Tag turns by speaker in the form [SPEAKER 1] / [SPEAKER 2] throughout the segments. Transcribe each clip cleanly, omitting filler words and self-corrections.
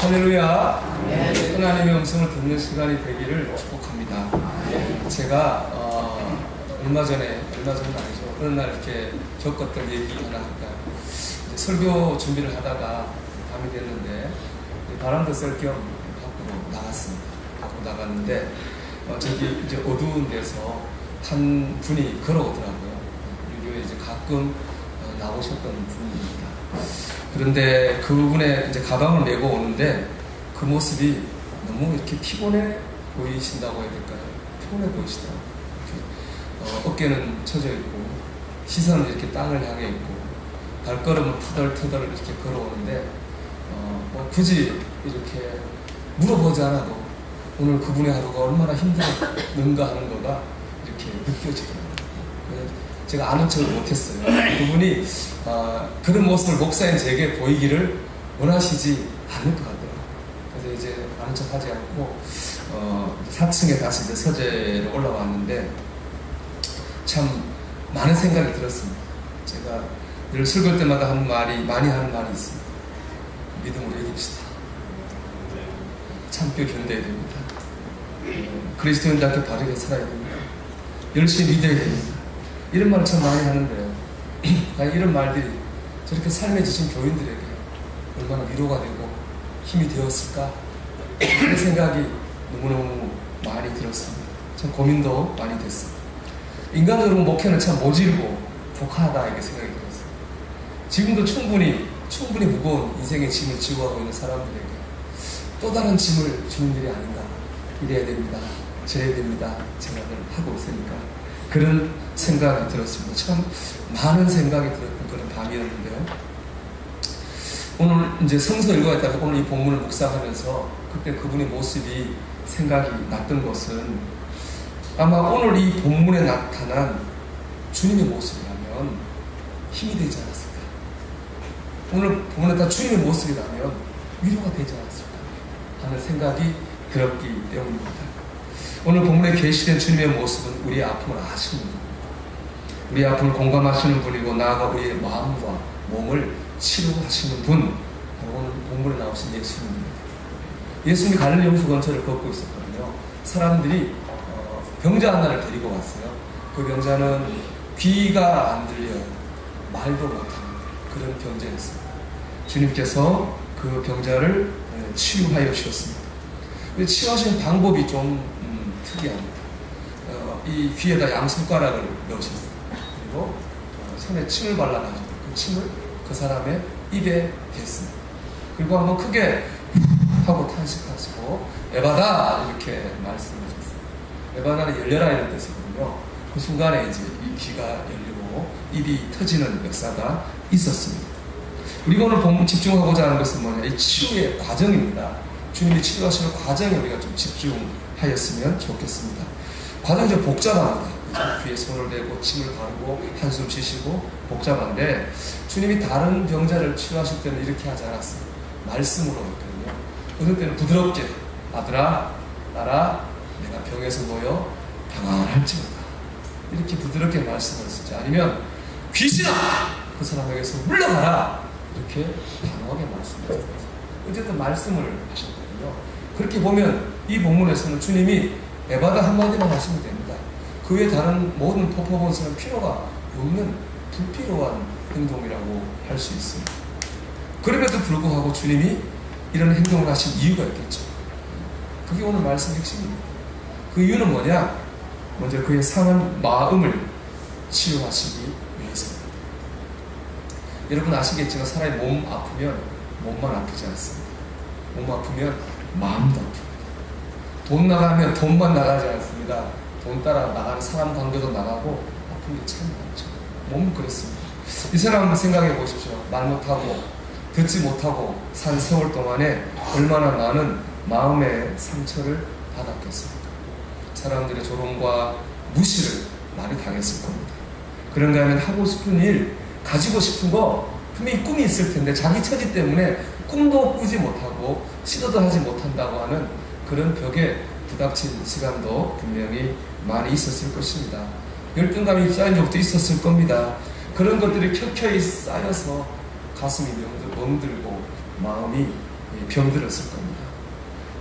[SPEAKER 1] 할렐루야. 하나님의 음성을 듣는 시간이 되기를 축복합니다. 제가 얼마 전은 아니죠. 어느 날 이렇게 겪었던 얘기 하나 할까요? 설교 준비를 하다가 밤이 됐는데 바람도 쐴 겸 밖으로 나갔습니다. 밖으로 나갔는데 저기 이제 어두운 데서 한 분이 걸어오더라고요. 유교에 이제 가끔 나오셨던 분입니다. 그런데 그분의 이제 가방을 메고 오는데 그 모습이 너무 이렇게 피곤해 보이신다고 해야 될까요? 피곤해 보이시더라고요. 어깨는 처져 있고 시선은 이렇게 땅을 향해 있고 발걸음은 터덜터덜 이렇게 걸어오는데 굳이 이렇게 물어보지 않아도 오늘 그분의 하루가 얼마나 힘들었는가 하는 거가 이렇게 느껴지더라고요. 제가 아는 척을 못했어요. 그분이 그런 모습을 목사인 제게 보이기를 원하시지 않을 것 같더라고요. 그래서 이제 아는 척 하지 않고 4층에 다시 이제 서재로 올라왔는데 참 많은 생각이 들었습니다. 제가 늘 설교할 때마다 많이 하는 말이 있습니다. 믿음으로 이깁시다. 참고 견뎌야 됩니다. 그리스도인답게 바르게 살아야 됩니다. 열심히 믿어야 됩니다. 이런 말을 참 많이 하는데요. 이런 말들이 저렇게 삶에 지친 교인들에게 얼마나 위로가 되고 힘이 되었을까? 그런 생각이 너무너무 많이 들었습니다. 참 고민도 많이 됐습니다. 인간적으로 목회는 참 모질고 독하다 이렇게 생각이 들었어요. 지금도 충분히 무거운 인생의 짐을 지고 가고 있는 사람들에게 또 다른 짐을 주는 일이 아닌가. 이래야 됩니다. 저래야 됩니다. 생각을 하고 있으니까 그런 생각이 들었습니다. 참 많은 생각이 들었던 그런 밤이었는데요. 오늘 이제 성서 읽어야 했다가 오늘 이 본문을 묵상하면서 그때 그분의 모습이 생각이 났던 것은 아마 오늘 이 본문에 나타난 주님의 모습이라면 힘이 되지 않았을까? 오늘 본문에 다 주님의 모습이라면 위로가 되지 않았을까? 하는 생각이 들었기 때문입니다. 오늘 본문에 계시된 주님의 모습은 우리의 아픔을 아시는 분입니다. 우리의 아픔을 공감하시는 분이고 나아가 우리의 마음과 몸을 치료하시는 분, 바로 오늘 본문에 나오신 예수님입니다. 예수님이 갈릴리 홍수 근처를 걷고 있었거든요. 사람들이 병자 하나를 데리고 왔어요. 그 병자는 귀가 안 들려요. 말도 못하는 그런 병자였습니다. 주님께서 그 병자를 치유하여 주셨습니다. 치유하시는 방법이 좀 특이합니다. 이 귀에다 양손가락을 넣으셨어요. 그리고 손에 침을 발라가지고 그 침을 그 사람의 입에 댔습니다. 그리고 한번 크게 하고 탄식하시고 에바다 이렇게 말씀하셨어요. 에바다는 열려라 이런 뜻이거든요. 그 순간에 이제 이 귀가 열리고 입이 터지는 역사가 있었습니다. 우리가 오늘 본문 집중하고자 하는 것은 뭐냐? 이 치유의 과정입니다. 주님이 치료하시는 과정에 우리가 좀 집중하였으면 좋겠습니다. 과정이 좀 복잡합니다. 귀에 손을 대고 침을 바르고 한숨 쉬시고 복잡한데 주님이 다른 병자를 치료하실 때는 이렇게 하지 않았어요. 말씀으로 했거든요. 어떤 때는 부드럽게 아들아 나라 내가 병에서 모여 평안할지어다 이렇게 부드럽게 말씀하셨지 아니면 귀신아 그 사람에게서 물러가라 이렇게 단호하게 말씀하셨어요. 어쨌든 말씀을 하셨거든요. 그렇게 보면 이 본문에서는 주님이 에바다 한마디만 하시면 됩니다. 그 외에 다른 모든 퍼포먼스는 필요가 없는 불필요한 행동이라고 할 수 있습니다. 그럼에도 불구하고 주님이 이런 행동을 하신 이유가 있겠죠. 그게 오늘 말씀 핵심입니다. 그 이유는 뭐냐? 먼저 그의 상한 마음을 치유하시기 위해서입니다. 여러분 아시겠지만 사람이 몸 아프면 몸만 아프지 않습니다. 몸 아프면 마음도 아픕니다. 돈 나가면 돈만 나가지 않습니다. 돈 따라 나가는 사람 관계도 나가고 아픈 게 참 많죠. 몸은 그렇습니다. 이 사람 생각해 보십시오. 말 못하고 듣지 못하고 산 세월 동안에 얼마나 많은 마음의 상처를 받았겠습니까? 사람들의 조롱과 무시를 많이 당했을 겁니다. 그런가 하면 하고 싶은 일, 가지고 싶은 거 분명히 꿈이 있을 텐데 자기 처지 때문에 꿈도 꾸지 못하고 시도도 하지 못한다고 하는 그런 벽에 부닥친 시간도 분명히 많이 있었을 것입니다. 열등감이 쌓인 적도 있었을 겁니다. 그런 것들이 켜켜이 쌓여서 가슴이 멍들고 마음이 병들었을 겁니다.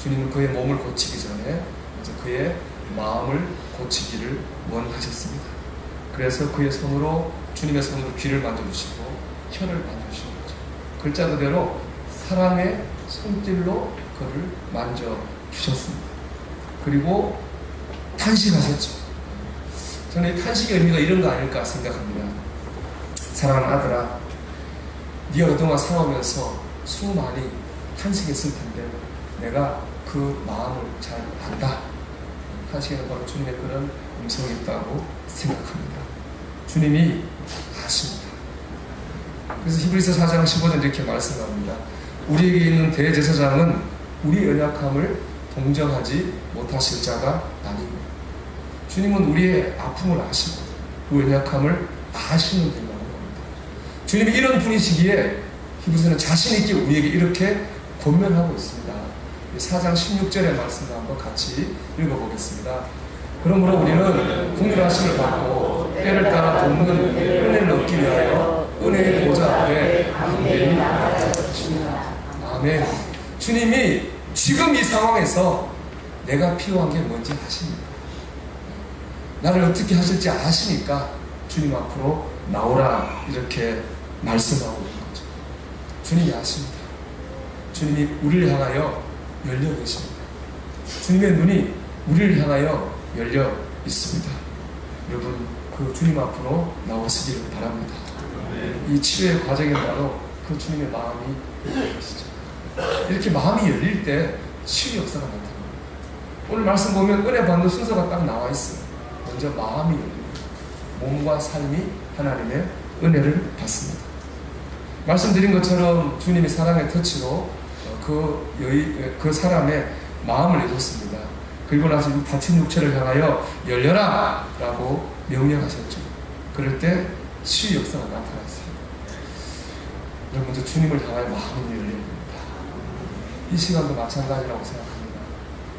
[SPEAKER 1] 주님은 그의 몸을 고치기 전에 먼저 그의 마음을 고치기를 원하셨습니다. 그래서 그의 손으로, 주님의 손으로 귀를 만져주시고 혀를 만져주신 거죠. 글자 그대로 사랑의 손길로 그를 만져주셨습니다. 그리고 탄식하셨죠. 저는 이 탄식의 의미가 이런 거 아닐까 생각합니다. 사랑하는 아들아, 네가 그동안 살아오면서 수많이 탄식했을 텐데 내가 그 마음을 잘 안다. 탄식에는 바로 주님의 그런 음성이 있다고 생각합니다. 주님이 아십니다. 그래서 히브리서 4장 15절 이렇게 말씀합니다. 우리에게 있는 대제사장은 우리 연약함을 동정하지 못하실 자가 아니고, 주님은 우리의 아픔을 아시고 그 연약함을 아시는 분이라는 겁니다. 주님이 이런 분이시기에 히브리서는 자신 있게 우리에게 이렇게 권면하고 있습니다. 4장 16절의 말씀을 한번 같이 읽어보겠습니다. 그러므로 우리는 긍휼하심을 받고 때를 따라 돕는 은혜를 얻기 위하여 은혜의 보좌 앞에 담대히 나아가십니다. 아멘. 주님이 지금 이 상황에서 내가 필요한 게 뭔지 아십니다. 나를 어떻게 하실지 아시니까 주님 앞으로 나오라 이렇게 말씀하고 있는 거죠. 주님이 아십니다. 주님이 우리를 향하여 열려 계십니다. 주님의 눈이 우리를 향하여 열려 있습니다. 여러분, 그 주님 앞으로 나오시기를 바랍니다. 이 치료의 과정에 따라 그 주님의 마음이 열리시죠. 이렇게 마음이 열릴 때 치유 역사가 나타납니다. 오늘 말씀 보면 은혜 받는 순서가 딱 나와 있어요. 먼저 마음이 열립니다. 몸과 삶이 하나님의 은혜를 받습니다. 말씀드린 것처럼 주님이 사랑의 터치로 그 사람의 마음을 내줬습니다. 그리고 나서 다친 육체를 향하여 열려라! 라고 명령하셨죠. 그럴 때 치유 역사가 나타났어요. 여러분, 먼저 주님을 향하여 마음이 열려야 됩니다. 이 시간도 마찬가지라고 생각합니다.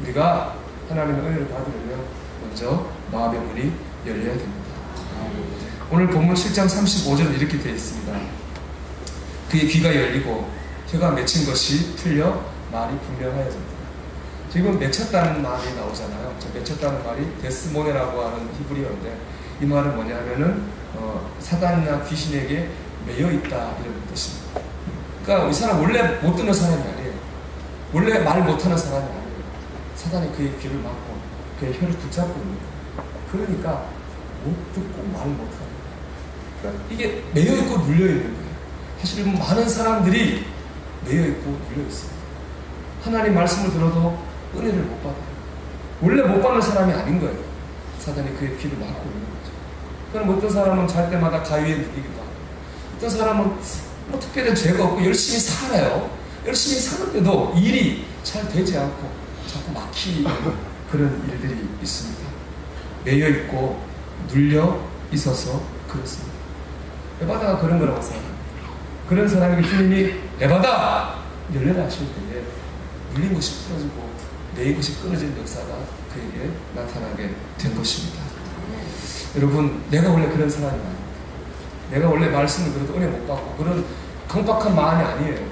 [SPEAKER 1] 우리가 하나님의 은혜를 받으려면 먼저 마음의 문이 열려야 됩니다. 오늘 본문 7장 35절은 이렇게 되어 있습니다. 그의 귀가 열리고 혀가 맺힌 것이 풀려 말이 분명하여졌다. 지금 맺혔다는 말이 나오잖아요. 맺혔다는 말이 데스모네라고 하는 히브리어인데, 이 말은 뭐냐면은 사단이나 귀신에게 매여 있다 이런 뜻입니다. 그러니까 이 사람 원래 못 듣는 사람이 아니에요. 원래 말 못하는 사람이 아니에요. 사단이 그의 귀를 막고 그의 혀를 붙잡고 있는 거예요. 그러니까 못 듣고 말 못하는 거예요. 그러니까 이게 매여 있고 눌려 있는 거예요. 사실 많은 사람들이 매여 있고 눌려 있어요. 하나님 말씀을 들어도 은혜를 못 받아요. 원래 못 받는 사람이 아닌 거예요. 사단이 그의 귀를 막고 있는 거죠. 그럼 어떤 사람은 잘 때마다 가위에 누기기도 하고, 어떤 사람은 뭐 특별한 죄가 없고 열심히 살아요. 열심히 사는데도 일이 잘 되지 않고 자꾸 막히는 그런 일들이 있습니다. 매여 있고 눌려 있어서 그렇습니다. 에바다가 그런 거라고 생각합니다. 그런 사람에게 주님이 에바다! 열려라 하실 때에 눌린 것이 풀어지고 매인 것이 끊어진 역사가 그에게 나타나게 된 것입니다. 여러분, 내가 원래 그런 사람이 아닙니다. 내가 원래 말씀을 들어도 은혜 못 받고 그런 강박한 마음이 아니에요.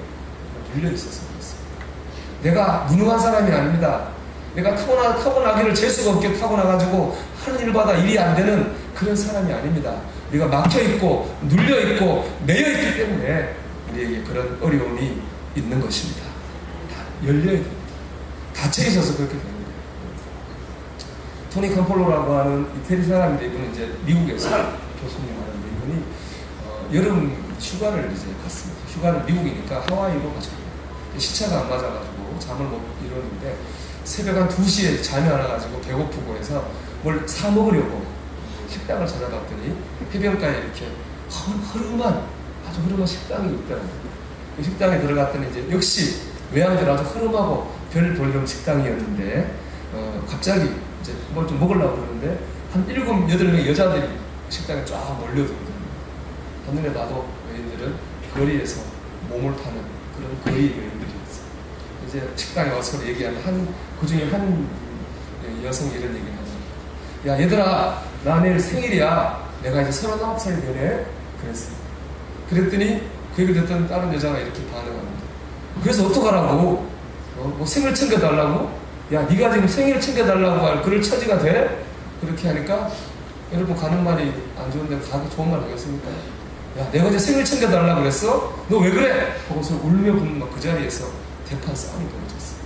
[SPEAKER 1] 눌려 있어서 그렇습니다. 내가 무능한 사람이 아닙니다. 내가 타고나기를 재수가 없게 타고나가지고 하는 일마다 일이 안 되는 그런 사람이 아닙니다. 우리가 막혀있고 눌려있고 매여있기 때문에 우리에게 그런 어려움이 있는 것입니다. 다 열려야 됩니다. 닫혀있어서 그렇게 되는 거예요. 토니 캄폴로라고 하는 이태리 사람인데, 이분은 이제 미국에서 교수님 하는데, 이분이 여름 휴가를 이제 갔습니다. 휴가를 미국이니까 하와이로 가셨어요. 시차가 안 맞아가지고 잠을 못 이루는데 새벽 한 2시에 잠이 안 와가지고 배고프고 해서 뭘 사 먹으려고 식당을 찾아갔더니 해변가에 이렇게 아주 흐름한 식당이 있더라고요. 그 식당에 들어갔더니 이제 역시 외양들 아주 흐름하고 별 볼륨 식당이었는데 갑자기 이제 뭘 좀 먹으려고 그러는데 한 7, 8명의 여자들이 식당에 쫙 몰려들거든요. 한눈에 봐도 외인들은 거리에서 몸을 타는 그런 거리 외인들이었어요. 이제 식당에 와서 얘기하면 그 중에 한 여성이 이런 얘기를 하죠. 야, 얘들아, 나 내일 생일이야. 내가 이제 39살이 되네. 그랬어요. 그랬더니 그 얘기를 듣던 다른 여자가 이렇게 반응합니다. 그래서 어떡하라고? 뭐 생일 챙겨달라고? 야, 네가 지금 생일 챙겨달라고 할 그럴 처지가 돼? 그렇게 하니까 여러분 가는 말이 안 좋은데 가기 좋은 말 하겠습니까? 야, 내가 이제 생일 챙겨달라고 그랬어? 너 왜 그래? 하고서 울며 불며 그 자리에서 대판 싸움이 벌어졌어요.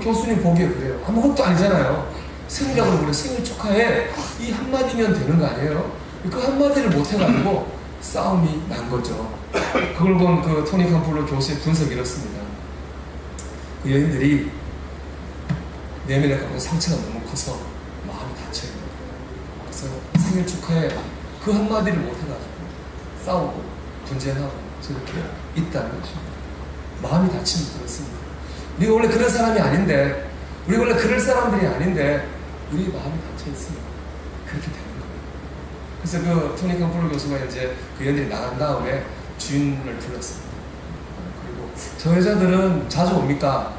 [SPEAKER 1] 교수님 보기에 그래요. 아무것도 아니잖아요. 생일이라고 그래. 생일 축하해. 이 한마디면 되는 거 아니에요? 그 한마디를 못해가지고 싸움이 난 거죠. 그걸 본 그 토니 캄폴로 교수의 분석이 이렇습니다. 그 여인들이 내면에 갖고 상처가 너무 커서 마음이 다쳐요. 그래서 생일 축하해. 그 한마디를 못해가지고 싸우고 분쟁하고 저렇게 있다는 것입니다. 마음이 다치면 그렇습니다. 우리가 원래 그런 사람이 아닌데, 우리 원래 그럴 사람들이 아닌데 우리 마음이 닫혀있으면 그렇게 되는 거예요. 그래서 그 토니 캄폴로 교수가 이제 그 여인들이 나간 다음에 주인을 불렀습니다. 그리고 저 여자들은 자주 옵니까?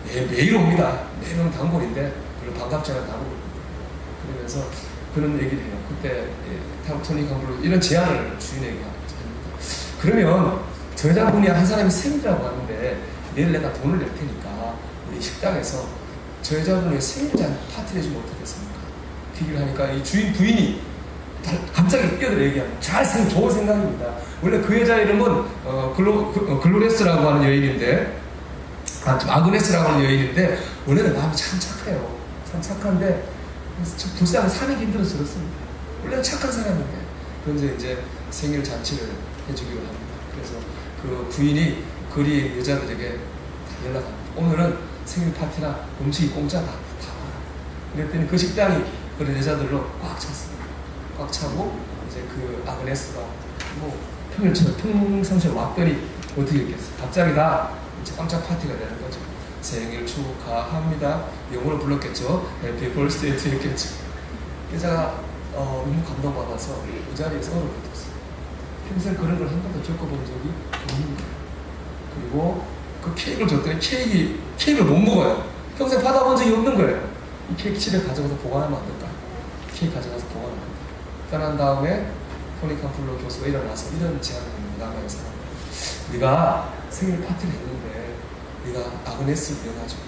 [SPEAKER 1] 네, 매일 옵니다. 매일 오면 단골인데 별로 반갑지 않은 단골입니다. 그러면서 그런 얘기를 해요. 그때 토니 캄폴로 이런 제안을 주인에게 합니다. 그러면 저 여자분이 한 사람이 생일이라고 하는데 내일 내가 돈을 낼 테니까 우리 식당에서 저 여자분의 생일잔 파티를 해주면 어떻겠습니까? 그 얘기를 하니까 이 부인이 갑자기 뛰어들어 얘기하면 좋은 생각입니다. 원래 그 여자 이름은 글로레스라고 하는 여인인데, 좀 아그네스라고 하는 여인인데 원래는 마음이 참 착해요. 참 착한데 불쌍한 사는 힘들어서 그렇습니다. 원래는 착한 사람인데 그런데 이제 생일 잔치를 해주기로 합니다. 그래서 그 부인이 거리 여자들에게 다 연락합니다. 오늘은 생일 파티라 음식이 공짜다. 다 와라. 그랬더니 그 식당이 그런 여자들로 꽉 찼습니다. 꽉 차고 이제 그 아그네스가 뭐 평상시에 왔더니 어떻게 했겠어요? 갑자기 다 이제 깜짝 파티가 되는 거죠. 생일 축하합니다. 영어로 불렀겠죠. 해피 벌스데이 투 했겠죠. 여자가 너무 감동받아서 그 자리에서 얼어 붙었어요. 평생 그런 걸 한 번도 겪어본 적이 없는 거예요. 그리고 그 케이크를 줬더니 케이크를 못 먹어요. 평생 받아본 적이 없는 거예요. 이 케이크 집에 가져가서 보관하면 안 될까? 케이크 가져가서 보관하면 안 돼. 떠난 다음에 토니 캄폴로 교수가 일어나서 이런 제안을 합니다. 남아의 사람. 네가 생일 파티를 했는데 네가 아그네스를 위해가지고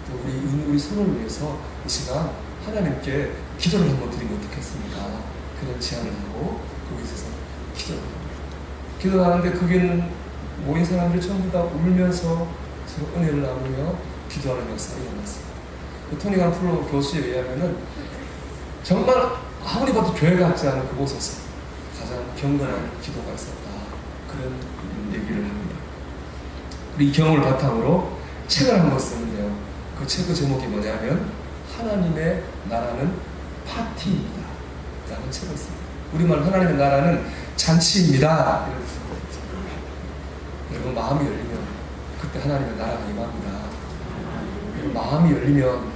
[SPEAKER 1] 또 우리 손을 위해서 이 시간 하나님께 기도를 한번 드리면 어떻겠습니까? 그런 제안을 하고 거기서 기도를 합니다. 기도하는데 거기는 모인 사람들이 전부 다 울면서 서로 은혜를 나누며 기도하는 역사가 일어났습니다. 그 토니 캄폴로 교수에 의하면은 정말 아무리 봐도 교회 같지 않은 그곳에서 가장 경건한 기도가 있었다. 그런 얘기를 합니다. 이 경험을 바탕으로 책을 한 권 쓰는데요. 그 책의 제목이 뭐냐면 하나님의 나라는 파티입니다. 라는 책을 씁니다. 우리말 하나님의 나라는 잔치입니다. 이런 여러분 마음이 열리면 그때 하나님의 나라가 임합니다. 마음이 열리면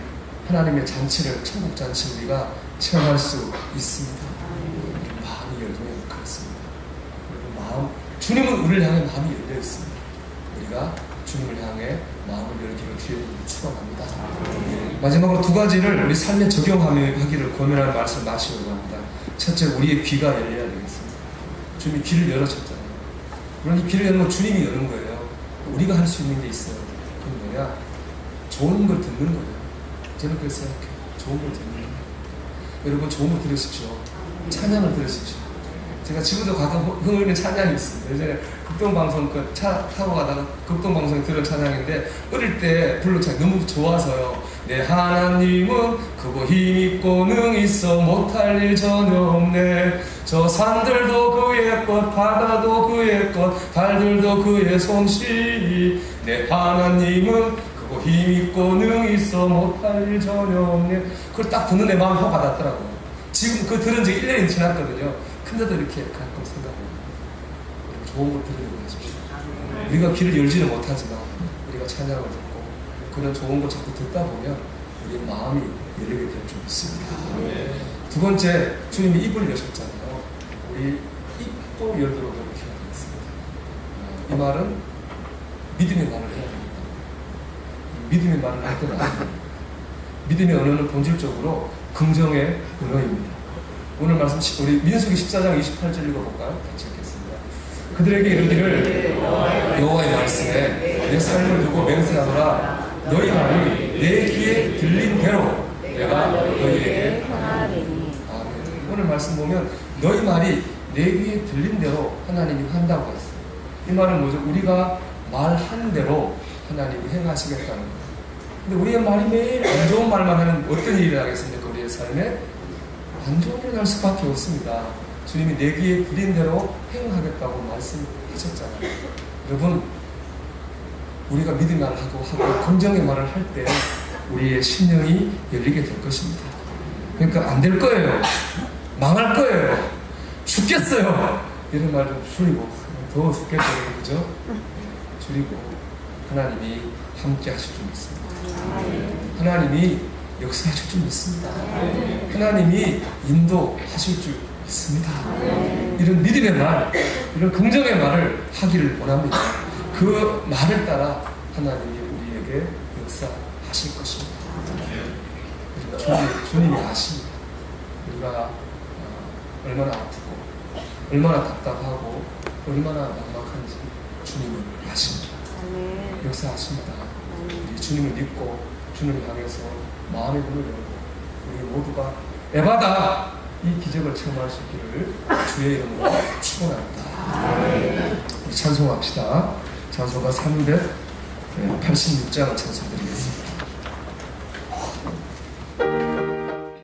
[SPEAKER 1] 하나님의 잔치를 천국 잔치 우리가 체험할 수 있습니다. 마음이 열리면 그렇습니다. 주님은 우리를 향해 마음이 열려 있습니다. 우리가 주님을 향해 마음을 열기를 주의 축원합니다. 마지막으로 두 가지를 우리 삶에 적용하기를 권면하는 말씀을 마치려고 합니다. 첫째, 우리의 귀가 열려야 되겠습니다. 주님이 귀를 열어줬잖아요. 물론 이 귀를 여는 건 주님이 여는 거예요. 우리가 할 수 있는 게 있어요. 그건 뭐냐? 좋은 걸 듣는 거예요. 저는 그렇게 생각해요. 좋은 걸 듣는 거예요. 여러분 좋은 걸 들으십시오. 찬양을 들으십시오. 제가 지금도 가끔 흥얼이는 찬양이 있습니다. 예전에 극동방송 차 타고 가다가 극동방송에 들은 찬양인데 어릴 때 불렀 찬양 너무 좋아서요. 내 하나님은 크고 힘있고 능있어 못할 일 전혀 없네. 저 산들도 그의 것 바다도 그의 것 달들도 그의 솜씨. 내 하나님은 크고 힘있고 능있어 못할 일 전혀 없네. 그걸 딱 듣는 내 마음이 확 와닿더라고요. 지금 그거 들은 지 1년이 지났거든요. 근데도 이렇게 가끔 생각합니다. 좋은 걸 들으려고 하십시오. 우리가 귀를 열지는 못하지만 우리가 찬양을 듣고 그런 좋은 걸 자꾸 듣다 보면 우리 마음이 열리게 될 줄 믿습니다. 두 번째, 주님이 입을 여셨잖아요. 우리 입도 열도록 노력해야 되겠습니다. 이 말은 믿음의 말을 해야 됩니다. 믿음의 말을 할 때는 아닙니다. 믿음의 언어는 본질적으로 긍정의 언어입니다. 오늘 말씀 우리 민수기 14장 28절 읽어볼까요? 같이 읽겠습니다. 그들에게 이르기를 여호와의 말씀에 내 삶을 두고 맹세하노라. 너희 말이 내 귀에 들린 대로 내가 너희에게
[SPEAKER 2] 하나님이
[SPEAKER 1] 아멘. 오늘 말씀 보면 너희 말이 내 귀에 들린 대로 하나님이 한다고 했어요. 이 말은 뭐죠? 우리가 말한 대로 하나님이 행하시겠다는 거예요. 근데 우리의 말이 매일 안 좋은 말만 하면 어떤 일이 나겠습니까? 우리의 삶에 안 좋은 일이 날 수밖에 없습니다. 주님이 내 귀에 들린 대로 행하겠다고 말씀하셨잖아요. 여러분, 우리가 믿음의 말을 하고 긍정의 말을 할 때 우리의 심령이 열리게 될 것입니다. 그러니까 안 될 거예요. 망할 거예요. 죽겠어요. 이런 말 좀 줄이고, 더 죽겠어요. 그죠? 줄이고, 하나님이 함께 하실 줄 믿습니다. 하나님이 역사하실 줄 믿습니다. 하나님이 인도하실 줄 믿습니다. 이런 믿음의 말, 이런 긍정의 말을 하기를 원합니다. 그 말을 따라 하나님이 우리에게 역사하실 것입니다. 주님이 아십니다. 우리가 얼마나 아프고 얼마나 답답하고 얼마나 막막한지 주님은 아십니다. 역사하십니다. 우리 주님을 믿고 주님을 향해서 마음의 문을 열고 우리 모두가 에바다 이 기적을 체험할 수 있기를 주의 이름으로 축원합니다. 우리 찬송합시다. 찬송가 386장 찬송드리겠습니다.